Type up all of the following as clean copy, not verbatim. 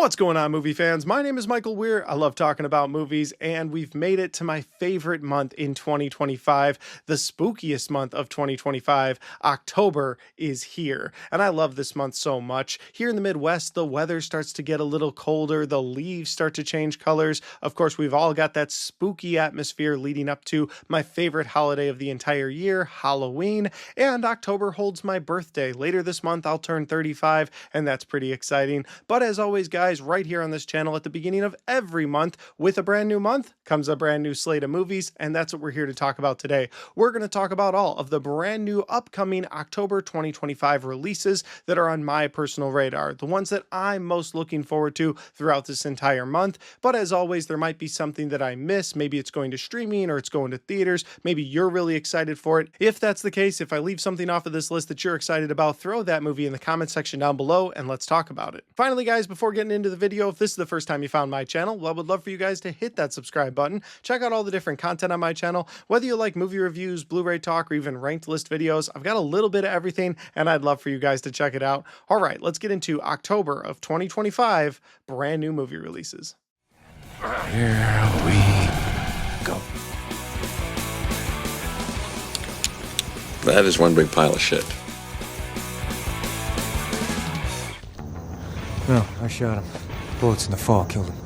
What's going on, movie fans? My name is Michael Weer. I love talking about movies, and we've made it to my favorite month in 2025, the spookiest month of 2025. October is here, and I love this month so much. Here in the Midwest, the weather starts to get a little colder, the leaves start to change colors. Of course, we've all got that spooky atmosphere leading up to my favorite holiday of the entire year, Halloween, and October holds my birthday. Later this month, I'll turn 35, and that's pretty exciting. But as always, guys, right here on this channel at the beginning of every month, with a brand new month comes a brand new slate of movies, and that's what we're here to talk about today. We're going to talk about all of the brand new upcoming October 2025 releases that are on my personal radar, the ones that I'm most looking forward to throughout this entire month. But as always, there might be something that I miss. Maybe it's going to streaming or it's going to theaters. Maybe you're really excited for it. If that's the case, if I leave something off of this list that you're excited about, throw that movie in the comment section down below and let's talk about it. Finally, guys, before getting into the video, if this is the first time you found my channel, well, I would love for you guys to hit that subscribe button. Check out all the different content on my channel. Whether you like movie reviews, Blu-ray talk, or even ranked list videos, I've got a little bit of everything, and I'd love for you guys to check it out. All right, let's get into October of 2025, brand new movie releases. Here we go. That is one big pile of shit. No, I shot him. Bullets in the fall killed him.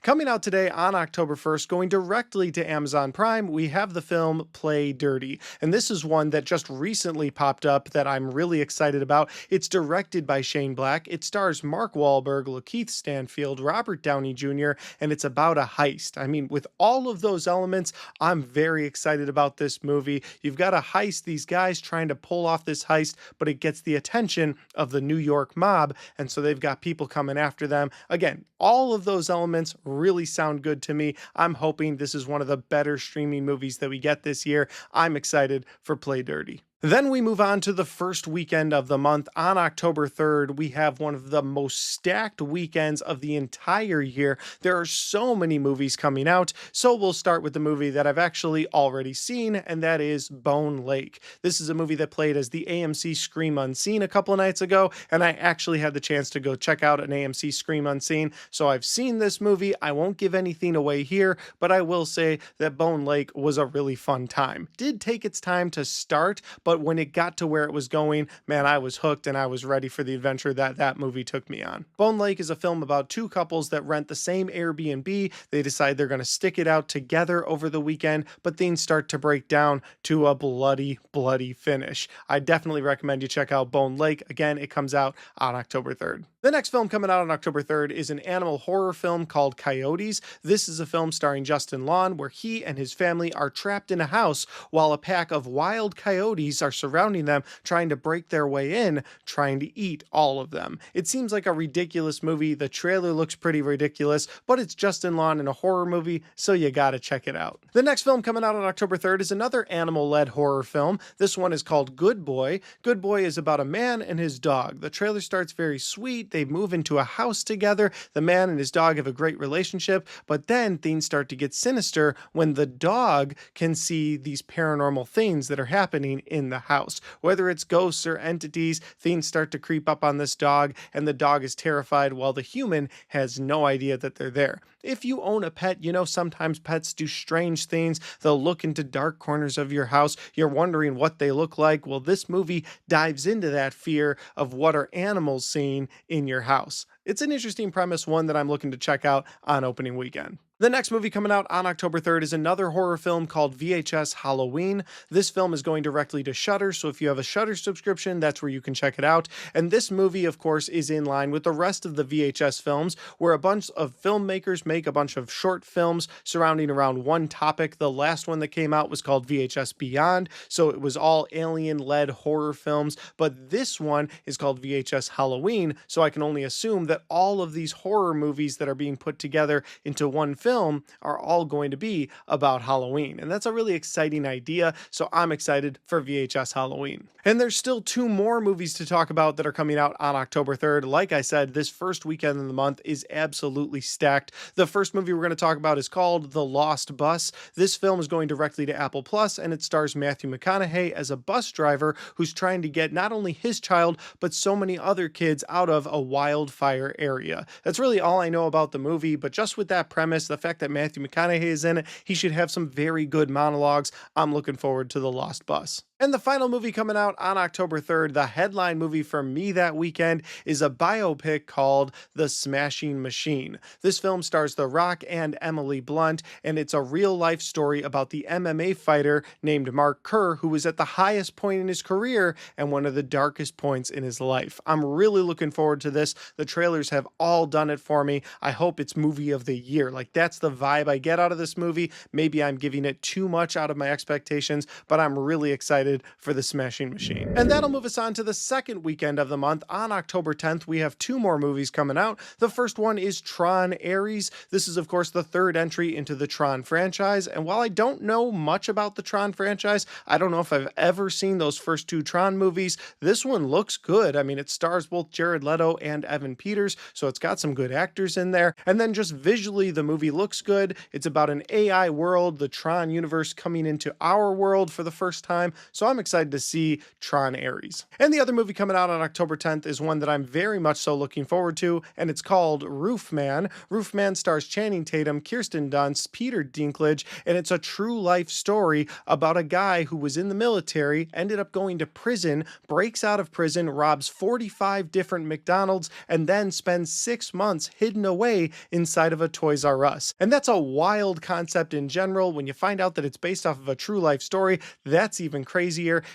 Coming out today on October 1st, going directly to Amazon Prime, we have the film Play Dirty. And this is one that just recently popped up that I'm really excited about. It's directed by Shane Black. It stars Mark Wahlberg, Lakeith Stanfield, Robert Downey Jr., and it's about a heist. I mean, with all of those elements, I'm very excited about this movie. You've got a heist, these guys trying to pull off this heist, but it gets the attention of the New York mob, and so they've got people coming after them. Again, all of those elements really sound good to me. I'm hoping this is one of the better streaming movies that we get this year. I'm excited for Play Dirty. Then we move on to the first weekend of the month. On October 3rd, we have one of the most stacked weekends of the entire year. There are so many movies coming out, so we'll start with the movie that I've actually already seen, and that is Bone Lake. This is a movie that played as the AMC Scream Unseen a couple of nights ago, and I actually had the chance to go check out an AMC Scream Unseen, so I've seen this movie. I won't give anything away here, but I will say that Bone Lake was a really fun time. Did take its time to start, but when it got to where it was going, man, I was hooked and I was ready for the adventure that movie took me on. Bone Lake is a film about two couples that rent the same Airbnb. They decide they're going to stick it out together over the weekend, but things start to break down to a bloody finish. I definitely recommend you check out Bone Lake. Again, it comes out on October 3rd. The next film coming out on October 3rd is an animal horror film called Coyotes. This is a film starring Justin Long where he and his family are trapped in a house while a pack of wild coyotes are surrounding them, trying to break their way in, trying to eat all of them. It seems like a ridiculous movie. The trailer looks pretty ridiculous, but it's Justin Long in a horror movie, so you gotta check it out. The next film coming out on October 3rd is another animal-led horror film. This one is called Good Boy. Good Boy is about a man and his dog. The trailer starts very sweet. They move into a house together. The man and his dog have a great relationship, but then things start to get sinister when the dog can see these paranormal things that are happening in the house. Whether it's ghosts or entities, things start to creep up on this dog, and the dog is terrified while the human has no idea that they're there. If you own a pet, you know sometimes pets do strange things. They'll look into dark corners of your house. You're wondering what they look like. Well, this movie dives into that fear of what are animals seeing in your house. It's an interesting premise, one that I'm looking to check out on opening weekend. The next movie coming out on October 3rd is another horror film called VHS Halloween. This film is going directly to Shudder, so if you have a Shudder subscription, that's where you can check it out. And this movie, of course, is in line with the rest of the VHS films, where a bunch of filmmakers make a bunch of short films surrounding around one topic. The last one that came out was called VHS Beyond, so it was all alien-led horror films, but this one is called VHS Halloween, so I can only assume that all of these horror movies that are being put together into one film are all going to be about Halloween. And that's a really exciting idea, so I'm excited for VHS Halloween. And there's still two more movies to talk about that are coming out on October 3rd. Like I said, this first weekend of the month is absolutely stacked. The The first movie we're going to talk about is called The Lost Bus. This film is going directly to Apple Plus, and it stars Matthew McConaughey as a bus driver who's trying to get not only his child, but so many other kids out of a wildfire area. That's really all I know about the movie, but just with that premise, the fact that Matthew McConaughey is in it, he should have some very good monologues. I'm looking forward to The Lost Bus. And the final movie coming out on October 3rd, the headline movie for me that weekend, is a biopic called The Smashing Machine. This film stars The Rock and Emily Blunt, and it's a real-life story about the MMA fighter named Mark Kerr, who was at the highest point in his career and one of the darkest points in his life. I'm really looking forward to this. The trailers have all done it for me. I hope it's movie of the year. Like, that's the vibe I get out of this movie. Maybe I'm giving it too much out of my expectations, but I'm really excited for The Smashing Machine. And that'll move us on to the second weekend of the month. On October 10th, we have two more movies coming out. The first one is Tron Ares. This is, of course, the third entry into the Tron franchise. And while I don't know much about the Tron franchise, I don't know if I've ever seen those first two Tron movies. This one looks good. I mean, it stars both Jared Leto and Evan Peters, so it's got some good actors in there. And then just visually, the movie looks good. It's about an AI world, the Tron universe coming into our world for the first time. So I'm excited to see Tron Ares. And the other movie coming out on October 10th is one that I'm very much so looking forward to, and it's called Roof Man. Roof Man stars Channing Tatum, Kirsten Dunst, Peter Dinklage, and it's a true life story about a guy who was in the military, ended up going to prison, breaks out of prison, robs 45 different McDonald's, and then spends 6 months hidden away inside of a Toys R Us. And that's a wild concept in general. When you find out that it's based off of a true life story, that's even crazier.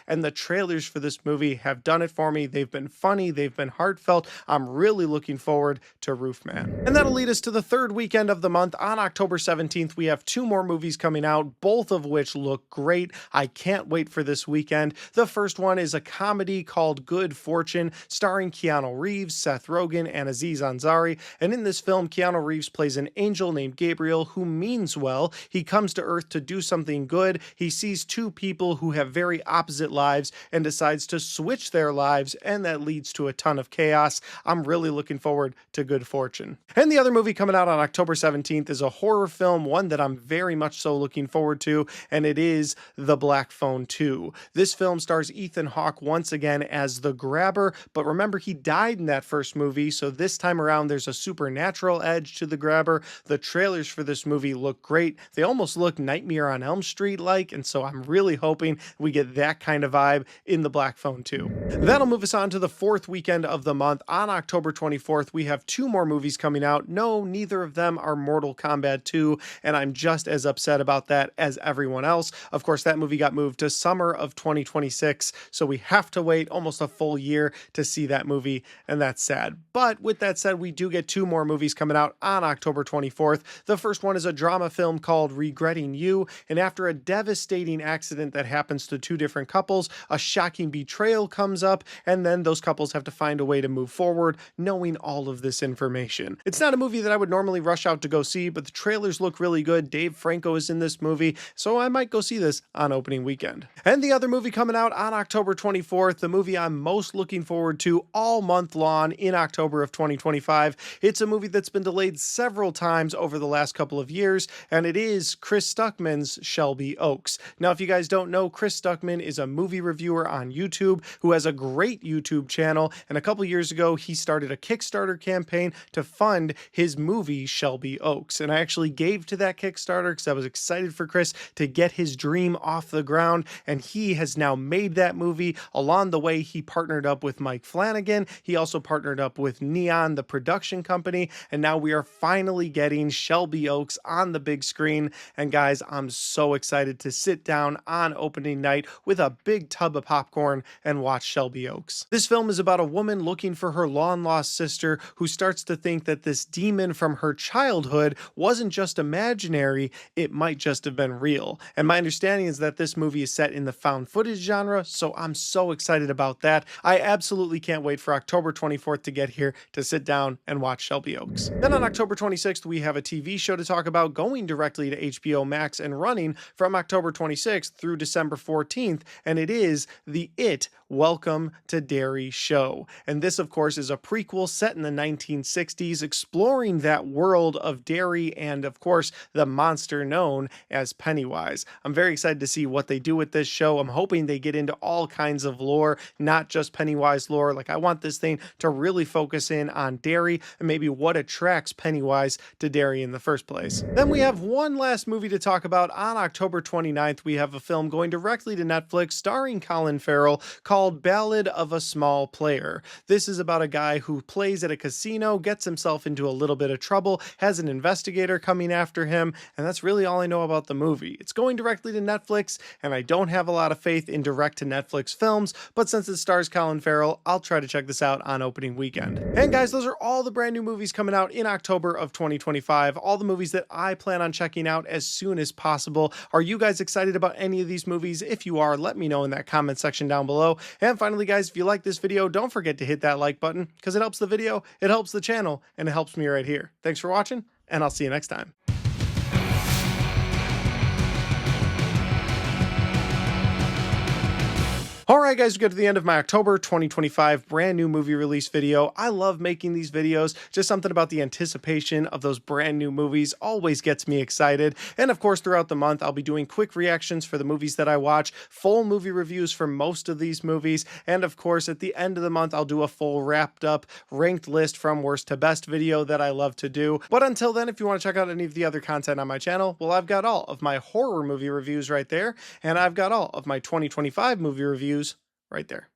And the trailers for this movie have done it for me. They've been funny, they've been heartfelt. I'm really looking forward to Roof Man. And that'll lead us to the third weekend of the month. On October 17th, we have two more movies coming out, both of which look great. I can't wait for this weekend. The first one is a comedy called Good Fortune, starring Keanu Reeves, Seth Rogen, and Aziz Ansari. And in this film, Keanu Reeves plays an angel named Gabriel who means well. He comes to Earth to do something good. He sees two people who have very opposite lives and decides to switch their lives, and that leads to a ton of chaos. I'm really looking forward to Good Fortune. And the other movie coming out on October 17th is a horror film, one that I'm very much so looking forward to, and it is The Black Phone 2. This film stars Ethan Hawke once again as the Grabber, but remember, he died in that first movie, so this time around there's a supernatural edge to the Grabber. The trailers for this movie look great. They almost look Nightmare on Elm Street-like, and so I'm really hoping we get that kind of vibe in The Black Phone 2. That'll move us on to the fourth weekend of the month. On October 24th, we have two more movies coming out. No, neither of them are Mortal Kombat 2, and I'm just as upset about that as everyone else. Of course, that movie got moved to summer of 2026, so we have to wait almost a full year to see that movie, and that's sad. But with that said, we do get two more movies coming out on October 24th. The first one is a drama film called Regretting You, and after a devastating accident that happens to two different couples, a shocking betrayal comes up, and then those couples have to find a way to move forward knowing all of this information. It's not a movie that I would normally rush out to go see, but the trailers look really good. Dave Franco is in this movie, so I might go see this on opening weekend. And the other movie coming out on October 24th, the movie I'm most looking forward to all month long in October of 2025. It's a movie that's been delayed several times over the last couple of years, and it is Chris Stuckman's Shelby Oaks. Now, if you guys don't know, Chris Stuckman is a movie reviewer on YouTube who has a great YouTube channel, and a couple years ago he started a Kickstarter campaign to fund his movie Shelby Oaks, and I actually gave to that Kickstarter because I was excited for Chris to get his dream off the ground, and he has now made that movie. Along the way, he partnered up with Mike Flanagan. He also partnered up with Neon, the production company, and now we are finally getting Shelby Oaks on the big screen. And guys, I'm so excited to sit down on opening night with a big tub of popcorn and watch Shelby Oaks. This film is about a woman looking for her long-lost sister who starts to think that this demon from her childhood wasn't just imaginary, it might just have been real. And my understanding is that this movie is set in the found footage genre, so I'm so excited about that. I absolutely can't wait for October 24th to get here to sit down and watch Shelby Oaks. Then on October 26th, we have a TV show to talk about going directly to HBO Max and running from October 26th through December 14th, and it is the It Welcome to Derry Show. And this, of course, is a prequel set in the 1960s, exploring that world of Derry and, of course, the monster known as Pennywise. I'm very excited to see what they do with this show. I'm hoping they get into all kinds of lore, not just Pennywise lore. Like, I want this thing to really focus in on Derry and maybe what attracts Pennywise to Derry in the first place. Then we have one last movie to talk about. On October 29th, we have a film going directly to Netflix starring Colin Farrell called Ballad of a Small Player. This is about a guy who plays at a casino, gets himself into a little bit of trouble, has an investigator coming after him, and that's really all I know about the movie. It's going directly to Netflix, and I don't have a lot of faith in direct to Netflix films, but since it stars Colin Farrell, I'll try to check this out on opening weekend. And guys, those are all the brand new movies coming out in October of 2025, all the movies that I plan on checking out as soon as possible. Are you guys excited about any of these movies? If you are, let me know in that comment section down below. And finally, guys, if you like this video, don't forget to hit that like button because it helps the video, it helps the channel, and it helps me right here. Thanks for watching, and I'll see you next time. Alright guys, we get to the end of my October 2025 brand new movie release video. I love making these videos. Just something about the anticipation of those brand new movies always gets me excited. And of course, throughout the month, I'll be doing quick reactions for the movies that I watch, full movie reviews for most of these movies, and of course, at the end of the month, I'll do a full wrapped up ranked list from worst to best video that I love to do. But until then, if you want to check out any of the other content on my channel, well, I've got all of my horror movie reviews right there, and I've got all of my 2025 movie reviews right there.